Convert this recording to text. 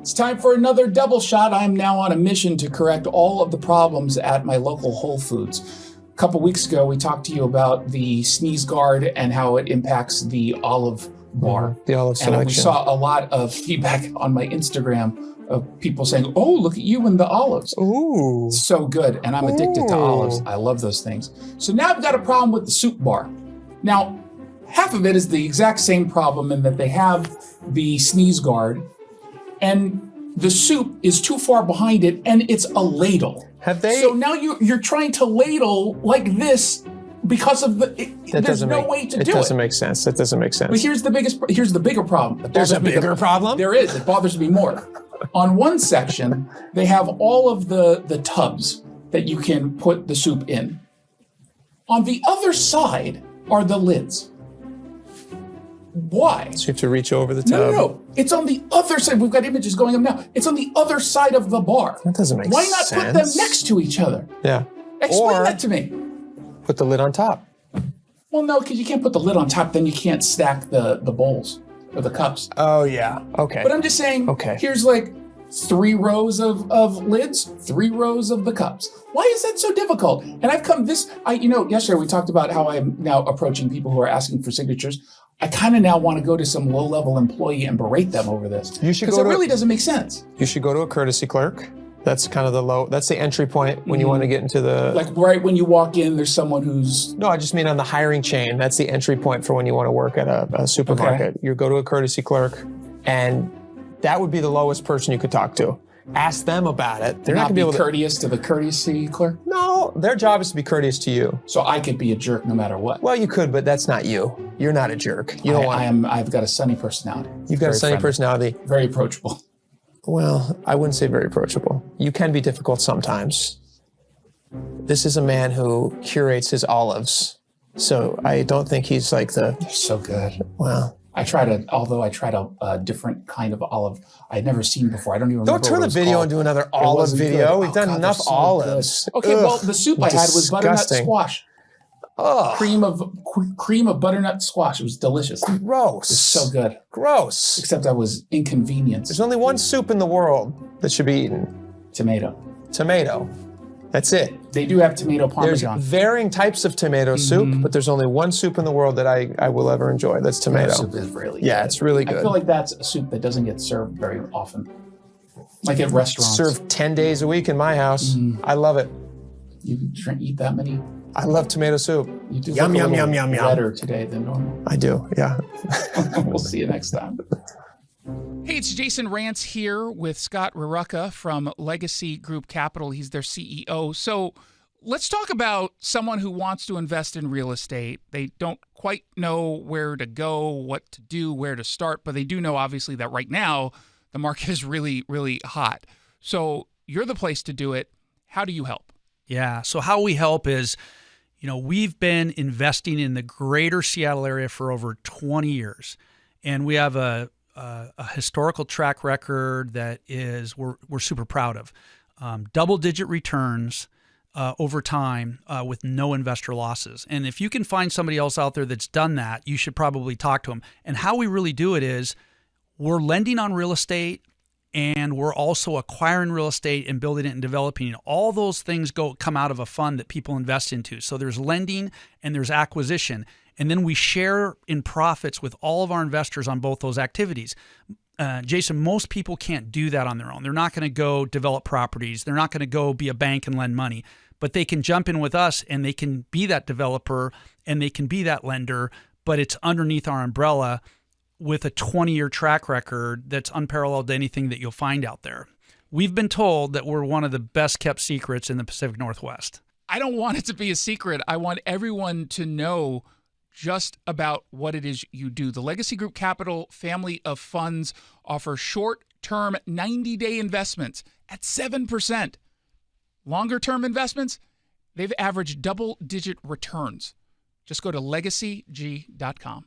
It's time for another double shot. I'm now on a mission to correct all of the problems at my local Whole Foods. A couple weeks ago, we talked to you about the sneeze guard and how it impacts the olive bar. The olive selection. And we saw a lot of feedback on my Instagram of people saying, oh, look at you and the olives. Ooh. So good. And I'm addicted to olives. I love those things. So now I've got a problem with the soup bar. Now, half of it is the exact same problem in that they have the sneeze guard and the soup is too far behind it and it's a ladle. Have they? So now you're trying to ladle like this because of there's no way to do it. It doesn't make sense. That doesn't make sense. But here's the bigger problem. There's a bigger problem? There is. It bothers me more. On one section, they have all of the tubs that you can put the soup in. On the other side are the lids. Why? So you have to reach over the tub. No. It's on the other side. We've got images going up now. It's on the other side of the bar. That doesn't make sense. Why not put them next to each other? Yeah. Explain that to me. Put the lid on top. Well, no, because you can't put the lid on top. Then you can't stack the bowls or the cups. Oh, yeah. Okay. But I'm just saying, here's like 3 rows of lids, 3 rows of the cups. Why is that so difficult? And I've come yesterday we talked about how I'm now approaching people who are asking for signatures. I kind of now want to go to some low-level employee and berate them over this. Because it really doesn't make sense. You should go to a courtesy clerk. That's kind of that's the entry point when you want to get into the... Like right when you walk in, there's someone who's... No, I just mean on the hiring chain. That's the entry point for when you want to work at a supermarket. Okay. You go to a courtesy clerk, and that would be the lowest person you could talk to. Ask them about it. They're not going to be able courteous to the courtesy clerk? No, their job is to be courteous to you. So I could be a jerk no matter what. Well, you could, but that's not you. You're not a jerk. You don't want... I've got a sunny personality. You've got a sunny personality. Very approachable. Well, I wouldn't say very approachable. You can be difficult sometimes. This is a man who curates his olives. So I don't think he's like the... They're so good. Well... I tried a different kind of olive I'd never seen before. I don't even remember. Don't turn the video into another olive video. We've done enough olives. Okay, well, the soup I had was butternut squash. Oh, cream of butternut squash. It was delicious. Gross. It was so good. Gross. Except I was inconvenienced. There's only one soup in the world that should be eaten. Tomato. That's it. They do have tomato parmesan. There's varying types of tomato soup, but there's only one soup in the world that I will ever enjoy. That's tomato. Soup is really good. Yeah, it's really good. I feel like that's a soup that doesn't get served very often. Like at restaurants. Served 10 days a week in my house. I love it. You eat that many? I love tomato soup. You do yum, better today than normal. I do, yeah. We'll see you next time. Hey, it's Jason Rantz here with Scott Rarucka from Legacy Group Capital. He's their CEO. So let's talk about someone who wants to invest in real estate. They don't quite know where to go, what to do, where to start, but they do know, obviously, that right now the market is really, really hot. So you're the place to do it. How do you help? Yeah, so how we help is, we've been investing in the greater Seattle area for over 20 years, and we have a historical track record that is we're super proud of. Double-digit returns over time with no investor losses. And if you can find somebody else out there that's done that, you should probably talk to them. And how we really do it is we're lending on real estate, and we're also acquiring real estate and building it and developing it. All those things come out of a fund that people invest into. So there's lending and there's acquisition. And then we share in profits with all of our investors on both those activities. Jason, most people can't do that on their own. They're not going to go develop properties. They're not going to go be a bank and lend money. But they can jump in with us and they can be that developer and they can be that lender, but it's underneath our umbrella with a 20-year track record that's unparalleled to anything that you'll find out there. We've been told that we're one of the best kept secrets in the Pacific Northwest. I don't want it to be a secret. I want everyone to know just about what it is you do. The Legacy Group Capital family of funds offer short-term 90-day investments at 7%. Longer-term investments, they've averaged double-digit returns. Just go to legacyg.com.